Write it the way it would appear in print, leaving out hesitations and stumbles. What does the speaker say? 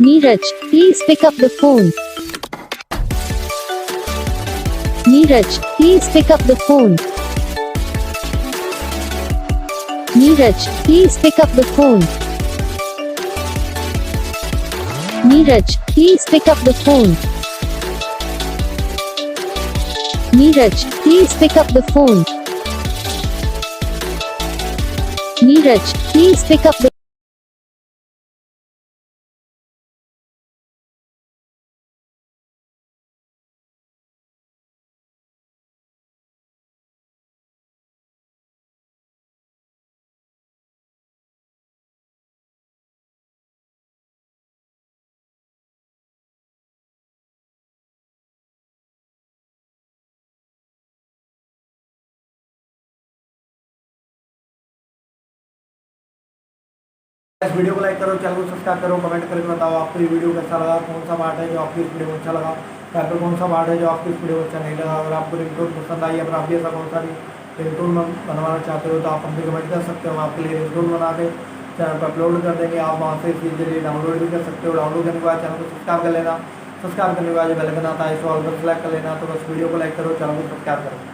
Neeraj, please pick up the phone. Neeraj, please pick up the phone. Neeraj, please pick up the phone. Neeraj, please pick up the phone. Neeraj, please pick up the phone. Neeraj, please pick up the इस video को like करो, channel को subscribe करो, comment करके बताओ आपको ये video कैसा लगा, कौन सा पार्ट है जो आपकी इस वीडियो में अच्छा लगा, या फिर कौन सा पार्ट है जो आपकी इस वीडियो में अच्छा नहीं लगा। अगर आपको रिंगटोन पसंद आई, अगर आप भी ऐसा कौन सा रिंगटोन बनवाना चाहते हो तो आप हमसे कमेंट कर सकते हो। हम आपके लिए रिंगटोन बना के चैनल पर अपलोड कर देंगे। आप वहाँ से इजीली डाउनलोड भी कर सकते हो। डाउनलोड करने के बाद चैनल को सब्सक्राइब कर लेना। सब्सक्राइब करने के बाद जो बेल आइकन आता है इसको ऑल पर सेलेक्ट कर लेना। तो बस वीडियो को लाइक करो, चैनल को सब्सक्राइब करो।